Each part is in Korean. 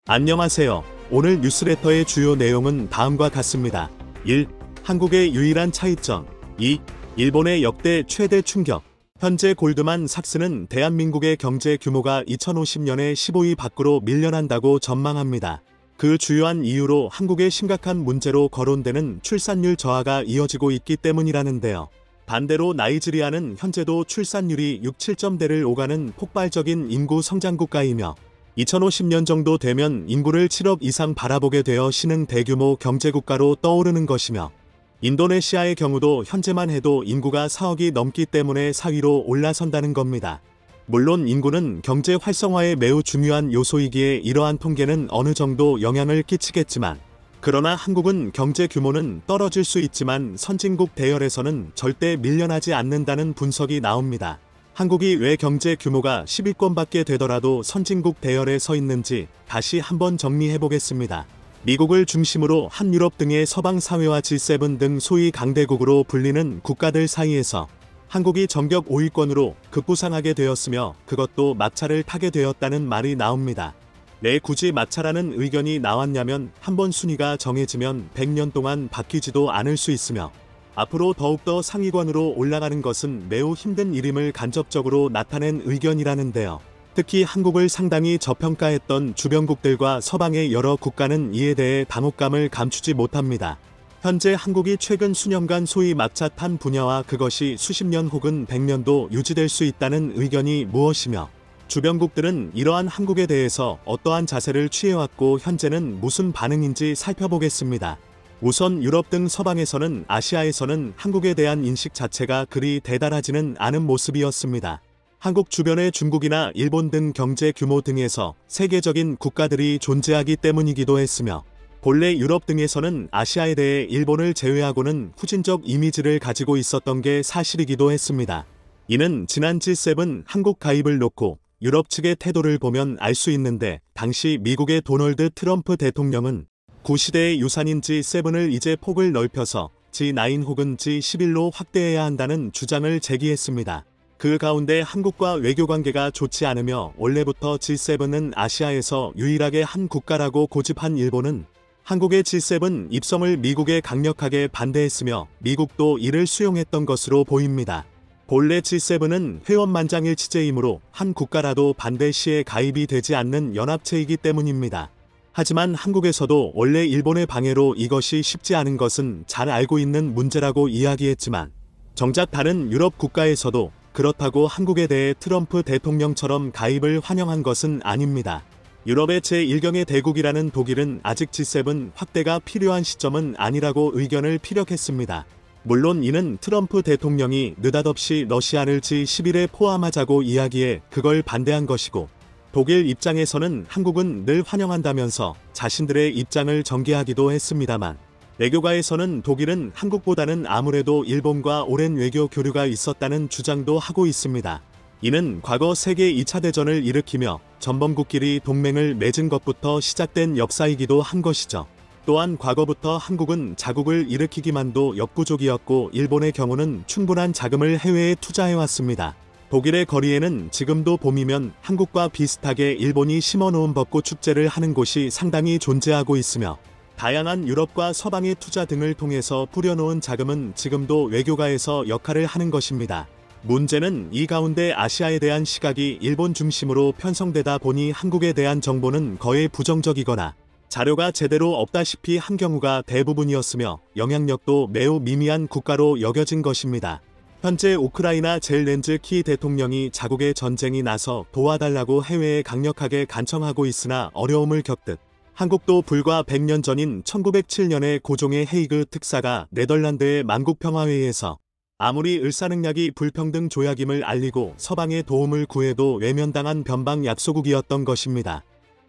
안녕하세요. 오늘 뉴스레터의 주요 내용은 다음과 같습니다. 1. 한국의 유일한 차이점. 2. 일본의 역대 최대 충격. 현재 골드만삭스는 대한민국의 경제 규모가 2050년에 15위 밖으로 밀려난다고 전망합니다. 그 주요한 이유로 한국의 심각한 문제로 거론되는 출산율 저하가 이어지고 있기 때문이라는데요. 반대로 나이지리아는 현재도 출산율이 6, 7점대를 오가는 폭발적인 인구 성장 국가이며 2050년 정도 되면 인구를 7억 이상 바라보게 되어 신흥 대규모 경제국가로 떠오르는 것이며 인도네시아의 경우도 현재만 해도 인구가 4억이 넘기 때문에 4위로 올라선다는 겁니다. 물론 인구는 경제 활성화에 매우 중요한 요소이기에 이러한 통계는 어느 정도 영향을 끼치겠지만 그러나 한국은 경제 규모는 떨어질 수 있지만 선진국 대열에서는 절대 밀려나지 않는다는 분석이 나옵니다. 한국이 왜 경제 규모가 10위권밖에 되더라도 선진국 대열에 서 있는지 다시 한번 정리해보겠습니다. 미국을 중심으로 한 유럽 등의 서방 사회와 G7 등 소위 강대국으로 불리는 국가들 사이에서 한국이 전격 5위권으로 급부상하게 되었으며 그것도 막차를 타게 되었다는 말이 나옵니다. 왜 굳이 막차라는 의견이 나왔냐면 한번 순위가 정해지면 100년 동안 바뀌지도 않을 수 있으며 앞으로 더욱더 상위권으로 올라가는 것은 매우 힘든 일임을 간접적으로 나타낸 의견이라는데요. 특히 한국을 상당히 저평가했던 주변국들과 서방의 여러 국가는 이에 대해 당혹감을 감추지 못합니다. 현재 한국이 최근 수년간 소위 막차 탄 분야와 그것이 수십 년 혹은 100년도 유지될 수 있다는 의견이 무엇이며 주변국들은 이러한 한국에 대해서 어떠한 자세를 취해왔고 현재는 무슨 반응인지 살펴보겠습니다. 우선 유럽 등 서방에서는 아시아에서는 한국에 대한 인식 자체가 그리 대단하지는 않은 모습이었습니다. 한국 주변의 중국이나 일본 등 경제 규모 등에서 세계적인 국가들이 존재하기 때문이기도 했으며 본래 유럽 등에서는 아시아에 대해 일본을 제외하고는 후진적 이미지를 가지고 있었던 게 사실이기도 했습니다. 이는 지난 G7 한국 가입을 놓고 유럽 측의 태도를 보면 알 수 있는데 당시 미국의 도널드 트럼프 대통령은 구시대의 유산인 G7을 이제 폭을 넓혀서 G9 혹은 G11로 확대해야 한다는 주장을 제기했습니다. 그 가운데 한국과 외교관계가 좋지 않으며 원래부터 G7은 아시아에서 유일하게 한 국가라고 고집한 일본은 한국의 G7 입성을 미국에 강력하게 반대했으며 미국도 이를 수용했던 것으로 보입니다. 본래 G7은 회원만장일치제이므로 한 국가라도 반대 시에 가입이 되지 않는 연합체이기 때문입니다. 하지만 한국에서도 원래 일본의 방해로 이것이 쉽지 않은 것은 잘 알고 있는 문제라고 이야기했지만 정작 다른 유럽 국가에서도 그렇다고 한국에 대해 트럼프 대통령처럼 가입을 환영한 것은 아닙니다. 유럽의 제1경의 대국이라는 독일은 아직 G7 확대가 필요한 시점은 아니라고 의견을 피력했습니다. 물론 이는 트럼프 대통령이 느닷없이 러시아를 G11에 포함하자고 이야기해 그걸 반대한 것이고 독일 입장에서는 한국은 늘 환영한다면서 자신들의 입장을 전개하기도 했습니다만 외교가에서는 독일은 한국보다는 아무래도 일본과 오랜 외교 교류가 있었다는 주장도 하고 있습니다. 이는 과거 세계 2차 대전을 일으키며 전범국끼리 동맹을 맺은 것부터 시작된 역사이기도 한 것이죠. 또한 과거부터 한국은 자국을 일으키기만도 역부족이었고 일본의 경우는 충분한 자금을 해외에 투자해왔습니다. 독일의 거리에는 지금도 봄이면 한국과 비슷하게 일본이 심어놓은 벚꽃 축제를 하는 곳이 상당히 존재하고 있으며 다양한 유럽과 서방의 투자 등을 통해서 뿌려놓은 자금은 지금도 외교가에서 역할을 하는 것입니다. 문제는 이 가운데 아시아에 대한 시각이 일본 중심으로 편성되다 보니 한국에 대한 정보는 거의 부정적이거나 자료가 제대로 없다시피 한 경우가 대부분이었으며 영향력도 매우 미미한 국가로 여겨진 것입니다. 현재 우크라이나 젤렌스키 대통령이 자국의 전쟁이 나서 도와달라고 해외에 강력하게 간청하고 있으나 어려움을 겪듯 한국도 불과 100년 전인 1907년에 고종의 헤이그 특사가 네덜란드의 만국평화회의에서 아무리 을사늑약이 불평등 조약임을 알리고 서방의 도움을 구해도 외면당한 변방 약소국이었던 것입니다.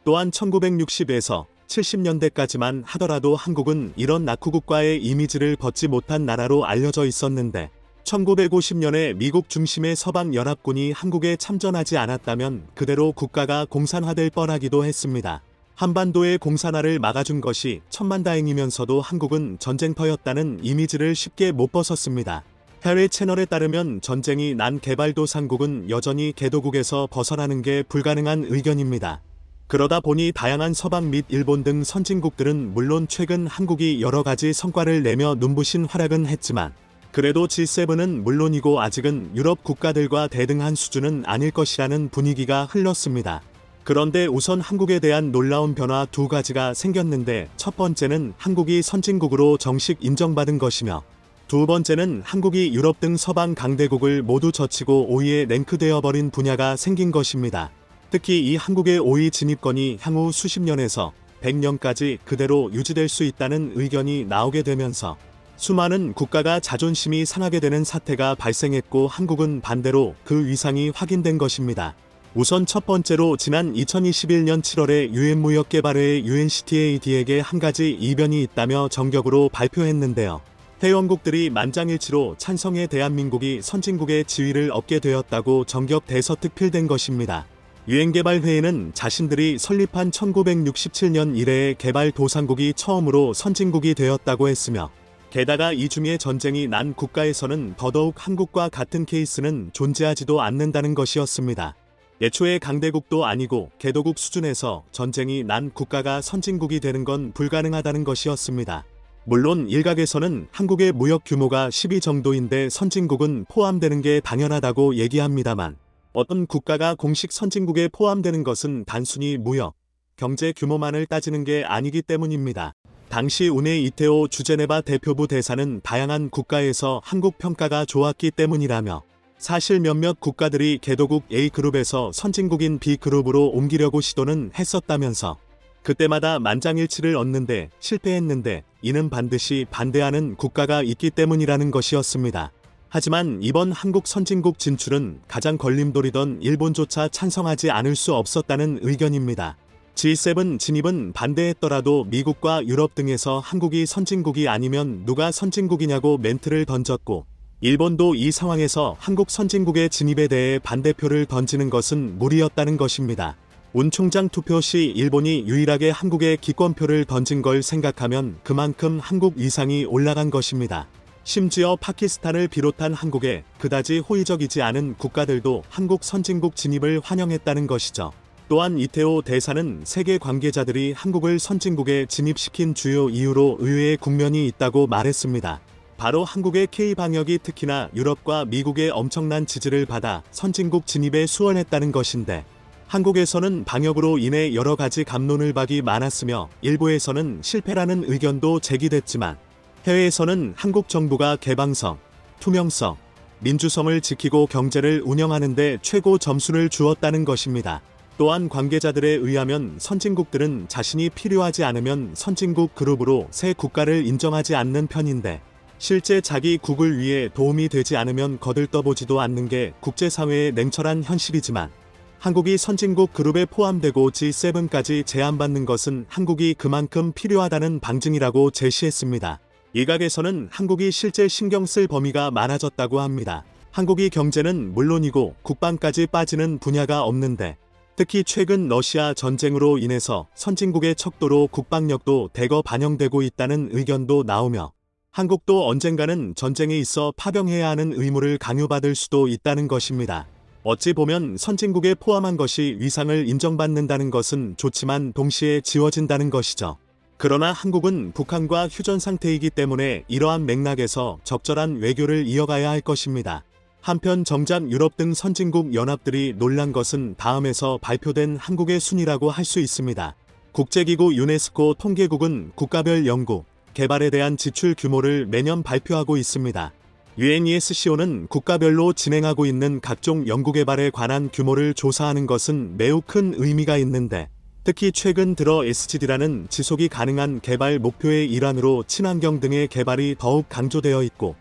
또한 1960에서 70년대까지만 하더라도 한국은 이런 낙후국가의 이미지를 벗지 못한 나라로 알려져 있었는데 1950년에 미국 중심의 서방연합군이 한국에 참전하지 않았다면 그대로 국가가 공산화될 뻔하기도 했습니다. 한반도의 공산화를 막아준 것이 천만다행이면서도 한국은 전쟁터였다는 이미지를 쉽게 못 벗었습니다. 해외 채널에 따르면 전쟁이 난 개발도상국은 여전히 개도국에서 벗어나는 게 불가능한 의견입니다. 그러다 보니 다양한 서방 및 일본 등 선진국들은 물론 최근 한국이 여러 가지 성과를 내며 눈부신 활약은 했지만 그래도 G7은 물론이고 아직은 유럽 국가들과 대등한 수준은 아닐 것이라는 분위기가 흘렀습니다. 그런데 우선 한국에 대한 놀라운 변화 두 가지가 생겼는데 첫 번째는 한국이 선진국으로 정식 인정받은 것이며 두 번째는 한국이 유럽 등 서방 강대국을 모두 젖히고 5위에 랭크되어 버린 분야가 생긴 것입니다. 특히 이 한국의 5위 진입권이 향후 수십 년에서 100년까지 그대로 유지될 수 있다는 의견이 나오게 되면서 수많은 국가가 자존심이 상하게 되는 사태가 발생했고 한국은 반대로 그 위상이 확인된 것입니다. 우선 첫 번째로 지난 2021년 7월에 유엔무역개발회의 UNCTAD에게 한 가지 이변이 있다며 정격으로 발표했는데요. 회원국들이 만장일치로 찬성해 대한민국이 선진국의 지위를 얻게 되었다고 정격 대서특필된 것입니다. 유엔개발회의는 자신들이 설립한 1967년 이래의 개발도상국이 처음으로 선진국이 되었다고 했으며 게다가 이 중에 전쟁이 난 국가에서는 더더욱 한국과 같은 케이스는 존재하지도 않는다는 것이었습니다. 애초에 강대국도 아니고 개도국 수준에서 전쟁이 난 국가가 선진국이 되는 건 불가능하다는 것이었습니다. 물론 일각에서는 한국의 무역 규모가 10위 정도인데 선진국은 포함되는 게 당연하다고 얘기합니다만 어떤 국가가 공식 선진국에 포함되는 것은 단순히 무역, 경제 규모만을 따지는 게 아니기 때문입니다. 당시 우네 이테오 주제네바 대표부 대사는 다양한 국가에서 한국 평가가 좋았기 때문이라며 사실 몇몇 국가들이 개도국 A그룹에서 선진국인 B그룹으로 옮기려고 시도는 했었다면서 그때마다 만장일치를 얻는데 실패했는데 이는 반드시 반대하는 국가가 있기 때문이라는 것이었습니다. 하지만 이번 한국 선진국 진출은 가장 걸림돌이던 일본조차 찬성하지 않을 수 없었다는 의견입니다. G7 진입은 반대했더라도 미국과 유럽 등에서 한국이 선진국이 아니면 누가 선진국이냐고 멘트를 던졌고 일본도 이 상황에서 한국 선진국의 진입에 대해 반대표를 던지는 것은 무리였다는 것입니다. 운 총장 투표 시 일본이 유일하게 한국에 기권표를 던진 걸 생각하면 그만큼 한국 위상이 올라간 것입니다. 심지어 파키스탄을 비롯한 한국에 그다지 호의적이지 않은 국가들도 한국 선진국 진입을 환영했다는 것이죠. 또한 이태호 대사는 세계 관계자들이 한국을 선진국에 진입시킨 주요 이유로 의외의 국면이 있다고 말했습니다. 바로 한국의 K방역이 특히나 유럽과 미국의 엄청난 지지를 받아 선진국 진입에 수월했다는 것인데 한국에서는 방역으로 인해 여러 가지 갑론을박이 많았으며 일부에서는 실패라는 의견도 제기됐지만 해외에서는 한국 정부가 개방성, 투명성, 민주성을 지키고 경제를 운영하는 데 최고 점수를 주었다는 것입니다. 또한 관계자들에 의하면 선진국들은 자신이 필요하지 않으면 선진국 그룹으로 새 국가를 인정하지 않는 편인데 실제 자기 국을 위해 도움이 되지 않으면 거들떠보지도 않는 게 국제사회의 냉철한 현실이지만 한국이 선진국 그룹에 포함되고 G7까지 제안받는 것은 한국이 그만큼 필요하다는 방증이라고 제시했습니다. 일각에서는 한국이 실제 신경 쓸 범위가 많아졌다고 합니다. 한국이 경제는 물론이고 국방까지 빠지는 분야가 없는데 특히 최근 러시아 전쟁으로 인해서 선진국의 척도로 국방력도 대거 반영되고 있다는 의견도 나오며 한국도 언젠가는 전쟁에 있어 파병해야 하는 의무를 강요받을 수도 있다는 것입니다. 어찌 보면 선진국에 포함한 것이 위상을 인정받는다는 것은 좋지만 동시에 지워진다는 것이죠. 그러나 한국은 북한과 휴전 상태이기 때문에 이러한 맥락에서 적절한 외교를 이어가야 할 것입니다. 한편 정작 유럽 등 선진국 연합들이 놀란 것은 다음에서 발표된 한국의 순위라고 할 수 있습니다. 국제기구 유네스코 통계국은 국가별 연구, 개발에 대한 지출 규모를 매년 발표하고 있습니다. UNESCO는 국가별로 진행하고 있는 각종 연구개발에 관한 규모를 조사하는 것은 매우 큰 의미가 있는데 특히 최근 들어 SDG라는 지속이 가능한 개발 목표의 일환으로 친환경 등의 개발이 더욱 강조되어 있고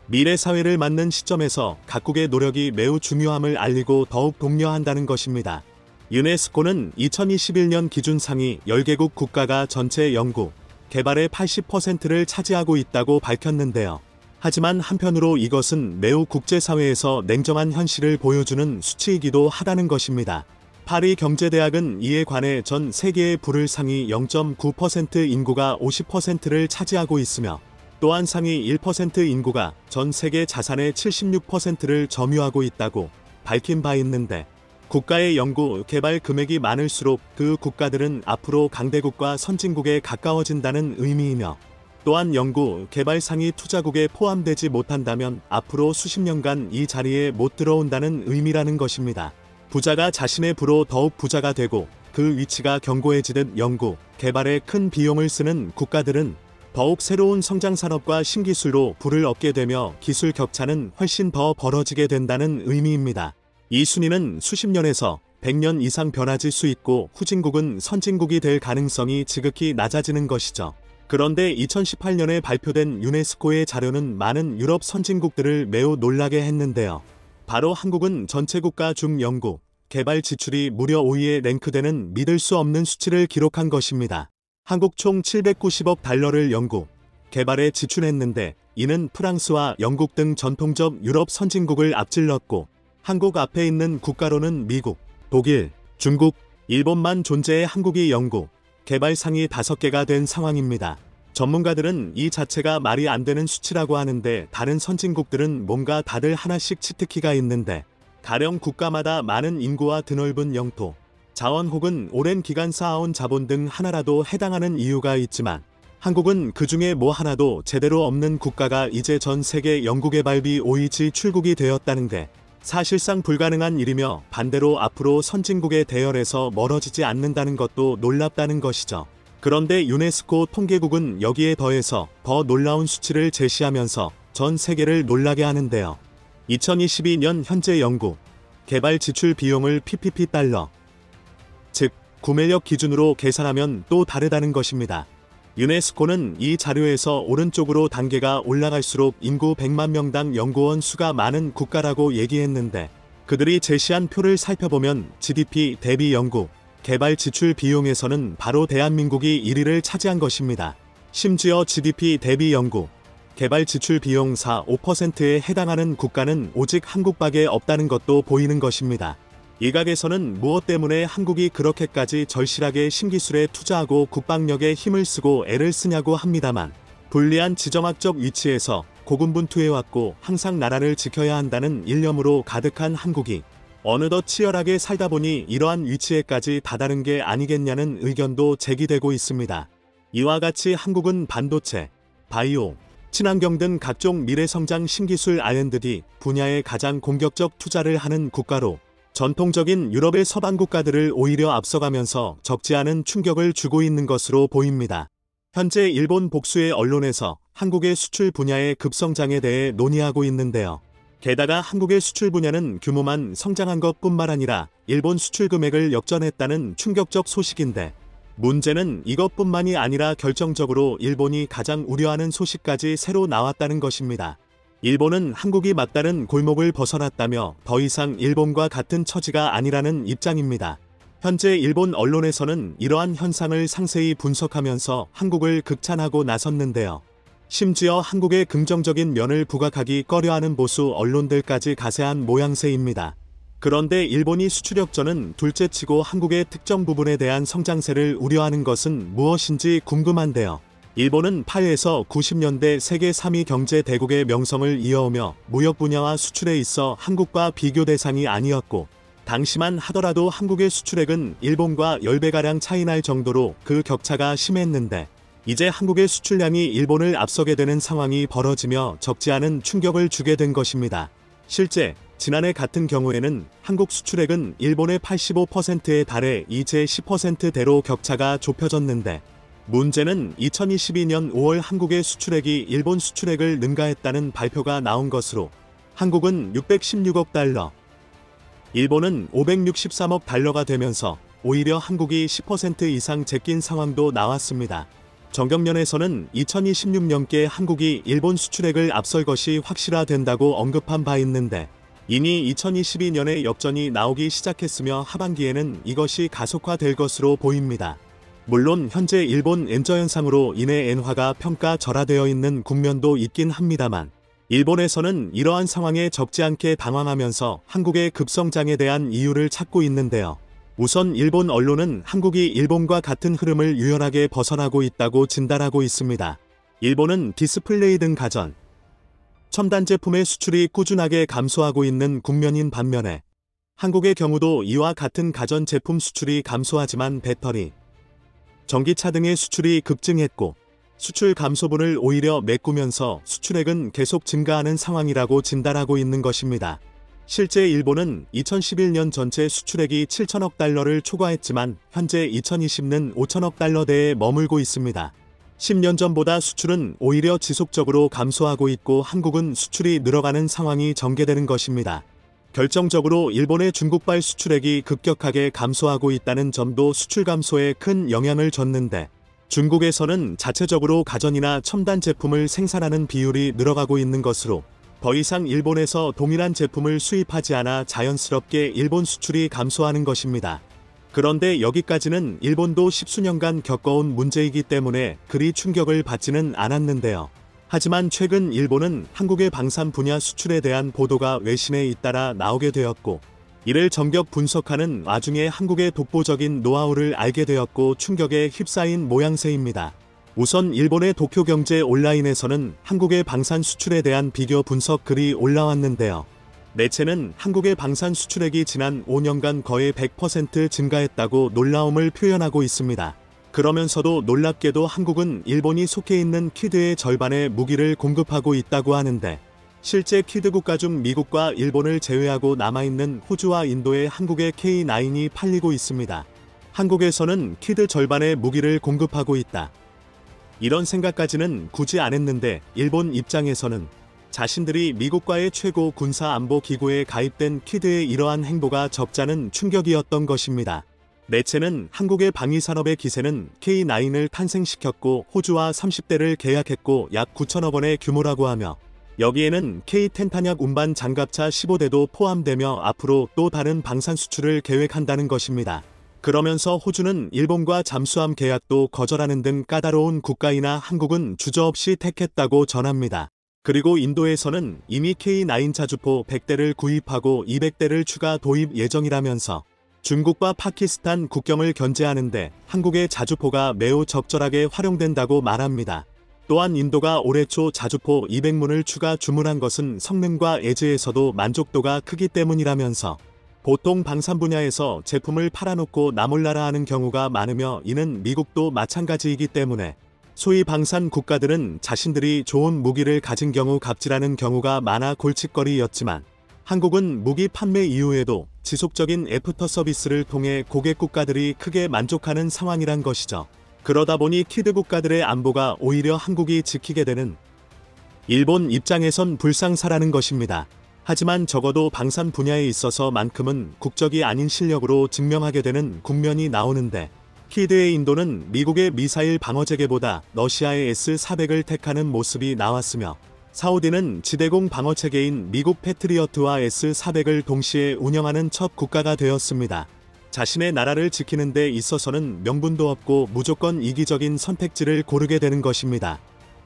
미래 사회를 맞는 시점에서 각국의 노력이 매우 중요함을 알리고 더욱 독려한다는 것입니다. 유네스코는 2021년 기준 상위 10개국 국가가 전체 연구, 개발의 80%를 차지하고 있다고 밝혔는데요. 하지만 한편으로 이것은 매우 국제사회에서 냉정한 현실을 보여주는 수치이기도 하다는 것입니다. 파리 경제대학은 이에 관해 전 세계의 불을 상위 0.9% 인구가 50%를 차지하고 있으며 또한 상위 1% 인구가 전 세계 자산의 76%를 점유하고 있다고 밝힌 바 있는데 국가의 연구, 개발 금액이 많을수록 그 국가들은 앞으로 강대국과 선진국에 가까워진다는 의미이며, 또한 연구, 개발 상위 투자국에 포함되지 못한다면 앞으로 수십 년간 이 자리에 못 들어온다는 의미라는 것입니다. 부자가 자신의 부로 더욱 부자가 되고 그 위치가 견고해지듯 연구, 개발에 큰 비용을 쓰는 국가들은 더욱 새로운 성장산업과 신기술로 부를 얻게 되며 기술 격차는 훨씬 더 벌어지게 된다는 의미입니다. 이 순위는 수십 년에서 100년 이상 변화질 수 있고 후진국은 선진국이 될 가능성이 지극히 낮아지는 것이죠. 그런데 2018년에 발표된 유네스코의 자료는 많은 유럽 선진국들을 매우 놀라게 했는데요. 바로 한국은 전체 국가 중 연구, 개발 지출이 무려 5위에 랭크되는 믿을 수 없는 수치를 기록한 것입니다. 한국 총 790억 달러를 연구, 개발에 지출했는데 이는 프랑스와 영국 등 전통적 유럽 선진국을 앞질렀고 한국 앞에 있는 국가로는 미국, 독일, 중국, 일본만 존재해 한국이 연구, 개발 상위 5개가 된 상황입니다. 전문가들은 이 자체가 말이 안 되는 수치라고 하는데 다른 선진국들은 뭔가 다들 하나씩 치트키가 있는데 가령 국가마다 많은 인구와 드넓은 영토, 자원 혹은 오랜 기간 쌓아온 자본 등 하나라도 해당하는 이유가 있지만 한국은 그 중에 뭐 하나도 제대로 없는 국가가 이제 전 세계 연구개발비 5위 지출국이 되었다는 게 사실상 불가능한 일이며 반대로 앞으로 선진국의 대열에서 멀어지지 않는다는 것도 놀랍다는 것이죠. 그런데 유네스코 통계국은 여기에 더해서 더 놀라운 수치를 제시하면서 전 세계를 놀라게 하는데요. 2022년 현재 연구, 개발 지출 비용을 PPP 달러, 즉 구매력 기준으로 계산하면 또 다르다는 것입니다. 유네스코는 이 자료에서 오른쪽으로 단계가 올라갈수록 인구 100만 명당 연구원 수가 많은 국가라고 얘기했는데 그들이 제시한 표를 살펴보면 GDP 대비 연구, 개발 지출 비용에서는 바로 대한민국이 1위를 차지한 것입니다. 심지어 GDP 대비 연구, 개발 지출 비용 4-5%에 해당하는 국가는 오직 한국밖에 없다는 것도 보이는 것입니다. 일각에서는 무엇 때문에 한국이 그렇게까지 절실하게 신기술에 투자하고 국방력에 힘을 쓰고 애를 쓰냐고 합니다만 불리한 지정학적 위치에서 고군분투해왔고 항상 나라를 지켜야 한다는 일념으로 가득한 한국이 어느덧 치열하게 살다 보니 이러한 위치에까지 다다른 게 아니겠냐는 의견도 제기되고 있습니다. 이와 같이 한국은 반도체, 바이오, 친환경 등 각종 미래성장 신기술 R&D 분야에 가장 공격적 투자를 하는 국가로 전통적인 유럽의 서방 국가들을 오히려 앞서가면서 적지 않은 충격을 주고 있는 것으로 보입니다. 현재 일본 복수의 언론에서 한국의 수출 분야의 급성장에 대해 논의하고 있는데요. 게다가 한국의 수출 분야는 규모만 성장한 것뿐만 아니라 일본 수출 금액을 역전했다는 충격적 소식인데 문제는 이것뿐만이 아니라 결정적으로 일본이 가장 우려하는 소식까지 새로 나왔다는 것입니다. 일본은 한국이 막다른 골목을 벗어났다며 더 이상 일본과 같은 처지가 아니라는 입장입니다. 현재 일본 언론에서는 이러한 현상을 상세히 분석하면서 한국을 극찬하고 나섰는데요. 심지어 한국의 긍정적인 면을 부각하기 꺼려하는 보수 언론들까지 가세한 모양새입니다. 그런데 일본이 수출력전은 둘째치고 한국의 특정 부분에 대한 성장세를 우려하는 것은 무엇인지 궁금한데요. 일본은 8에서 90년대 세계 3위 경제 대국의 명성을 이어오며 무역 분야와 수출에 있어 한국과 비교 대상이 아니었고 당시만 하더라도 한국의 수출액은 일본과 10배가량 차이날 정도로 그 격차가 심했는데 이제 한국의 수출량이 일본을 앞서게 되는 상황이 벌어지며 적지 않은 충격을 주게 된 것입니다. 실제 지난해 같은 경우에는 한국 수출액은 일본의 85%에 달해 이제 10%대로 격차가 좁혀졌는데 문제는 2022년 5월 한국의 수출액이 일본 수출액을 능가했다는 발표가 나온 것으로 한국은 616억 달러, 일본은 563억 달러가 되면서 오히려 한국이 10% 이상 제낀 상황도 나왔습니다. 정경련에서는 2026년께 한국이 일본 수출액을 앞설 것이 확실화된다고 언급한 바 있는데 이미 2022년에 역전이 나오기 시작했으며 하반기에는 이것이 가속화될 것으로 보입니다. 물론 현재 일본 엔저 현상으로 인해 엔화가 평가절하되어 있는 국면도 있긴 합니다만 일본에서는 이러한 상황에 적지 않게 당황하면서 한국의 급성장에 대한 이유를 찾고 있는데요. 우선 일본 언론은 한국이 일본과 같은 흐름을 유연하게 벗어나고 있다고 진단하고 있습니다. 일본은 디스플레이 등 가전, 첨단 제품의 수출이 꾸준하게 감소하고 있는 국면인 반면에 한국의 경우도 이와 같은 가전제품 수출이 감소하지만 배터리, 전기차 등의 수출이 급증했고 수출 감소분을 오히려 메꾸면서 수출액은 계속 증가하는 상황이라고 진단하고 있는 것입니다. 실제 일본은 2011년 전체 수출액이 7천억 달러를 초과했지만 현재 2020년 5천억 달러대에 머물고 있습니다. 10년 전보다 수출은 오히려 지속적으로 감소하고 있고 한국은 수출이 늘어가는 상황이 전개되는 것입니다. 결정적으로 일본의 중국발 수출액이 급격하게 감소하고 있다는 점도 수출 감소에 큰 영향을 줬는데 중국에서는 자체적으로 가전이나 첨단 제품을 생산하는 비율이 늘어가고 있는 것으로 더 이상 일본에서 동일한 제품을 수입하지 않아 자연스럽게 일본 수출이 감소하는 것입니다. 그런데 여기까지는 일본도 십수년간 겪어온 문제이기 때문에 그리 충격을 받지는 않았는데요. 하지만 최근 일본은 한국의 방산 분야 수출에 대한 보도가 외신에 잇따라 나오게 되었고 이를 전격 분석하는 와중에 한국의 독보적인 노하우를 알게 되었고 충격에 휩싸인 모양새입니다. 우선 일본의 도쿄경제 온라인에서는 한국의 방산 수출에 대한 비교 분석 글이 올라왔는데요. 매체는 한국의 방산 수출액이 지난 5년간 거의 100% 증가했다고 놀라움을 표현하고 있습니다. 그러면서도 놀랍게도 한국은 일본이 속해 있는 키드의 절반의 무기를 공급하고 있다고 하는데 실제 키드 국가 중 미국과 일본을 제외하고 남아있는 호주와 인도에 한국의 K9이 팔리고 있습니다. 한국에서는 키드 절반의 무기를 공급하고 있다. 이런 생각까지는 굳이 안 했는데 일본 입장에서는 자신들이 미국과의 최고 군사안보기구에 가입된 키드의 이러한 행보가 적잖은 충격이었던 것입니다. 매체는 한국의 방위산업의 기세는 K9을 탄생시켰고 호주와 30대를 계약했고 약 9천억 원의 규모라고 하며 여기에는 K10 탄약 운반 장갑차 15대도 포함되며 앞으로 또 다른 방산 수출을 계획한다는 것입니다. 그러면서 호주는 일본과 잠수함 계약도 거절하는 등 까다로운 국가이나 한국은 주저없이 택했다고 전합니다. 그리고 인도에서는 이미 K9 자주포 100대를 구입하고 200대를 추가 도입 예정이라면서 중국과 파키스탄 국경을 견제하는데 한국의 자주포가 매우 적절하게 활용된다고 말합니다. 또한 인도가 올해 초 자주포 200문을 추가 주문한 것은 성능과 에즈에서도 만족도가 크기 때문이라면서 보통 방산 분야에서 제품을 팔아놓고 나몰라라 하는 경우가 많으며 이는 미국도 마찬가지이기 때문에 소위 방산 국가들은 자신들이 좋은 무기를 가진 경우 갑질하는 경우가 많아 골칫거리였지만 한국은 무기 판매 이후에도 지속적인 애프터 서비스를 통해 고객 국가들이 크게 만족하는 상황이란 것이죠. 그러다 보니 키드 국가들의 안보가 오히려 한국이 지키게 되는 일본 입장에선 불상사라는 것입니다. 하지만 적어도 방산 분야에 있어서만큼은 국적이 아닌 실력으로 증명하게 되는 국면이 나오는데 키드의 인도는 미국의 미사일 방어체계보다 러시아의 S-400을 택하는 모습이 나왔으며 사우디는 지대공 방어체계인 미국 패트리어트와 S-400을 동시에 운영하는 첫 국가가 되었습니다. 자신의 나라를 지키는 데 있어서는 명분도 없고 무조건 이기적인 선택지를 고르게 되는 것입니다.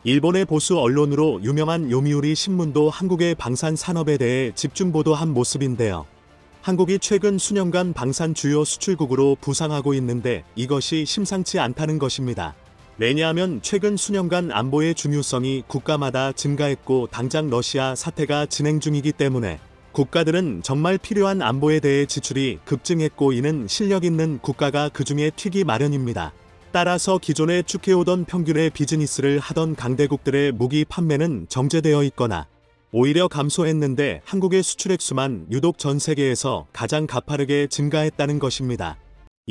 일본의 보수 언론으로 유명한 요미우리 신문도 한국의 방산 산업에 대해 집중 보도한 모습인데요. 한국이 최근 수년간 방산 주요 수출국으로 부상하고 있는데 이것이 심상치 않다는 것입니다. 왜냐하면 최근 수년간 안보의 중요성이 국가마다 증가했고 당장 러시아 사태가 진행 중이기 때문에 국가들은 정말 필요한 안보에 대해 지출이 급증했고 이는 실력 있는 국가가 그중에 튀기 마련입니다. 따라서 기존에 쭉 해오던 평균의 비즈니스를 하던 강대국들의 무기 판매는 정제되어 있거나 오히려 감소했는데 한국의 수출액 수만 유독 전 세계에서 가장 가파르게 증가했다는 것입니다.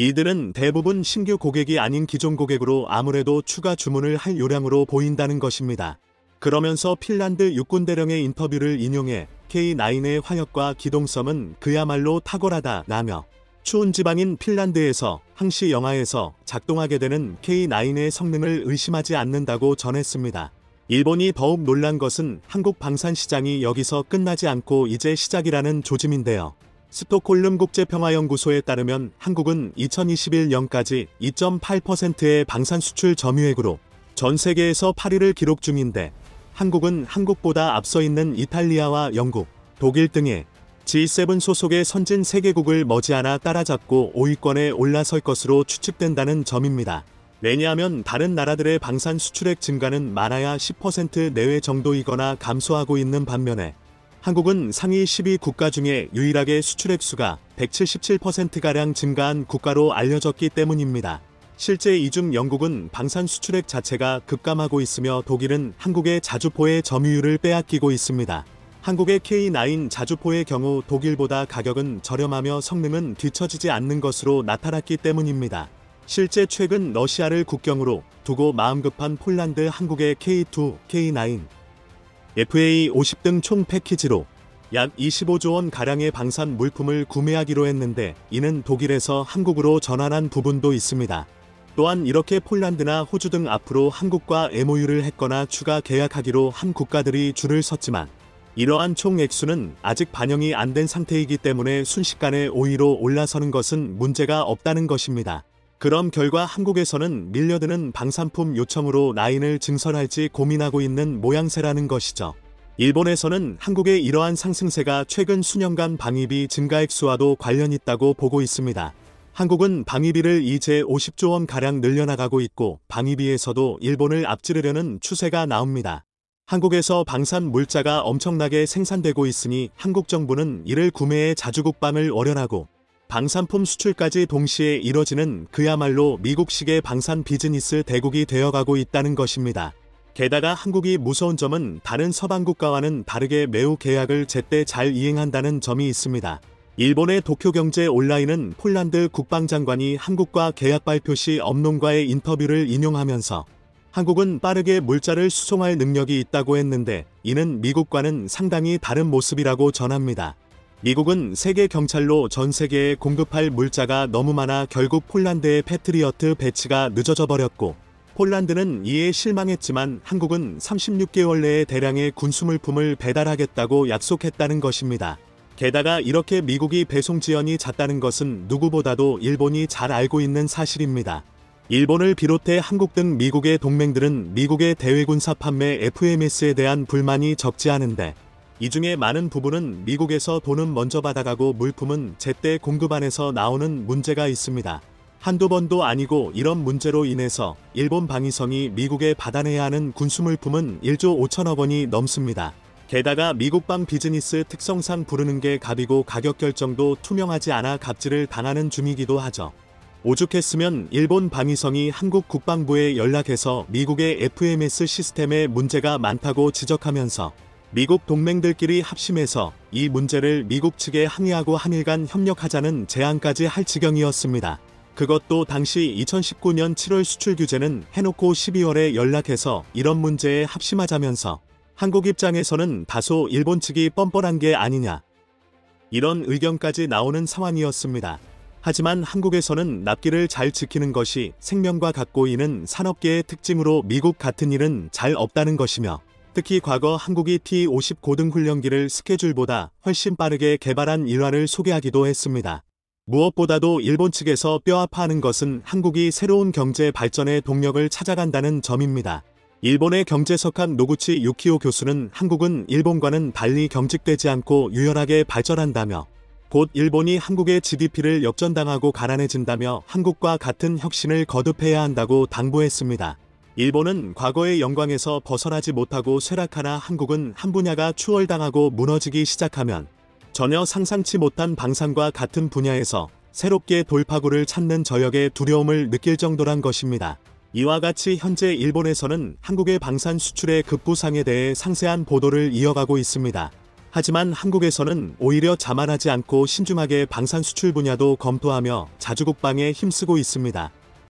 이들은 대부분 신규 고객이 아닌 기존 고객으로 아무래도 추가 주문을 할 요량으로 보인다는 것입니다. 그러면서 핀란드 육군대령의 인터뷰를 인용해 K9의 화력과 기동성은 그야말로 탁월하다라며 추운 지방인 핀란드에서 항시 영하에서 작동하게 되는 K9의 성능을 의심하지 않는다고 전했습니다. 일본이 더욱 놀란 것은 한국 방산 시장이 여기서 끝나지 않고 이제 시작이라는 조짐인데요. 스톡홀름 국제평화연구소에 따르면 한국은 2021년까지 2.8%의 방산 수출 점유액으로 전 세계에서 8위를 기록 중인데 한국은 한국보다 앞서 있는 이탈리아와 영국, 독일 등의 G7 소속의 선진 세계국을 머지않아 따라잡고 5위권에 올라설 것으로 추측된다는 점입니다. 왜냐하면 다른 나라들의 방산 수출액 증가는 많아야 10% 내외 정도이거나 감소하고 있는 반면에 한국은 상위 10위 국가 중에 유일하게 수출액 수가 177%가량 증가한 국가로 알려졌기 때문입니다. 실제 이 중 영국은 방산 수출액 자체가 급감하고 있으며 독일은 한국의 자주포의 점유율을 빼앗기고 있습니다. 한국의 K9 자주포의 경우 독일보다 가격은 저렴하며 성능은 뒤처지지 않는 것으로 나타났기 때문입니다. 실제 최근 러시아를 국경으로 두고 마음 급한 폴란드 한국의 K2, K9, FA50 등 총 패키지로 약 25조 원 가량의 방산 물품을 구매하기로 했는데 이는 독일에서 한국으로 전환한 부분도 있습니다. 또한 이렇게 폴란드나 호주 등 앞으로 한국과 MOU를 했거나 추가 계약하기로 한 국가들이 줄을 섰지만 이러한 총 액수는 아직 반영이 안 된 상태이기 때문에 순식간에 5위로 올라서는 것은 문제가 없다는 것입니다. 그럼 결과 한국에서는 밀려드는 방산품 요청으로 라인을 증설할지 고민하고 있는 모양새라는 것이죠. 일본에서는 한국의 이러한 상승세가 최근 수년간 방위비 증가 액수와도 관련 있다고 보고 있습니다. 한국은 방위비를 이제 50조 원가량 늘려나가고 있고 방위비에서도 일본을 앞지르려는 추세가 나옵니다. 한국에서 방산 물자가 엄청나게 생산되고 있으니 한국 정부는 이를 구매해 자주국방을 월연하고 방산품 수출까지 동시에 이뤄지는 그야말로 미국식의 방산 비즈니스 대국이 되어가고 있다는 것입니다. 게다가 한국이 무서운 점은 다른 서방 국가와는 다르게 매우 계약을 제때 잘 이행한다는 점이 있습니다. 일본의 도쿄경제 온라인은 폴란드 국방장관이 한국과 계약 발표 시 언론과의 인터뷰를 인용하면서 한국은 빠르게 물자를 수송할 능력이 있다고 했는데 이는 미국과는 상당히 다른 모습이라고 전합니다. 미국은 세계 경찰로 전 세계에 공급할 물자가 너무 많아 결국 폴란드의 패트리어트 배치가 늦어져 버렸고 폴란드는 이에 실망했지만 한국은 36개월 내에 대량의 군수물품을 배달하겠다고 약속했다는 것입니다. 게다가 이렇게 미국이 배송 지연이 잦다는 것은 누구보다도 일본이 잘 알고 있는 사실입니다. 일본을 비롯해 한국 등 미국의 동맹들은 미국의 대외군사 판매 FMS에 대한 불만이 적지 않은데 이 중에 많은 부분은 미국에서 돈은 먼저 받아가고 물품은 제때 공급 안에서 나오는 문제가 있습니다. 한두 번도 아니고 이런 문제로 인해서 일본 방위성이 미국에 받아내야 하는 군수물품은 1조 5천억 원이 넘습니다. 게다가 미국방 비즈니스 특성상 부르는 게 갑이고 가격 결정도 투명하지 않아 갑질을 당하는 중이기도 하죠. 오죽했으면 일본 방위성이 한국 국방부에 연락해서 미국의 FMS 시스템에 문제가 많다고 지적하면서 미국 동맹들끼리 합심해서 이 문제를 미국 측에 항의하고 한일 간 협력하자는 제안까지 할 지경이었습니다. 그것도 당시 2019년 7월 수출 규제는 해놓고 12월에 연락해서 이런 문제에 합심하자면서 한국 입장에서는 다소 일본 측이 뻔뻔한 게 아니냐 이런 의견까지 나오는 상황이었습니다. 하지만 한국에서는 납기를 잘 지키는 것이 생명과 같고 이는 산업계의 특징으로 미국 같은 일은 잘 없다는 것이며 특히 과거 한국이 T-50 고등훈련기를 스케줄보다 훨씬 빠르게 개발한 일화를 소개하기도 했습니다. 무엇보다도 일본 측에서 뼈아파하는 것은 한국이 새로운 경제 발전의 동력을 찾아간다는 점입니다. 일본의 경제석학 노구치 유키오 교수는 한국은 일본과는 달리 경직되지 않고 유연하게 발전한다며 곧 일본이 한국의 GDP를 역전당하고 가난해진다며 한국과 같은 혁신을 거듭해야 한다고 당부했습니다. 일본은 과거의 영광에서 벗어나지 못하고 쇠락하나 한국은 한 분야가 추월당하고 무너지기 시작하면 전혀 상상치 못한 방산과 같은 분야에서 새롭게 돌파구를 찾는 저역의 두려움을 느낄 정도란 것입니다. 이와 같이 현재 일본에서는 한국의 방산 수출의 급부상에 대해 상세한 보도를 이어가고 있습니다. 하지만 한국에서는 오히려 자만하지 않고 신중하게 방산 수출 분야도 검토하며 자주국방에 힘쓰고 있습니다.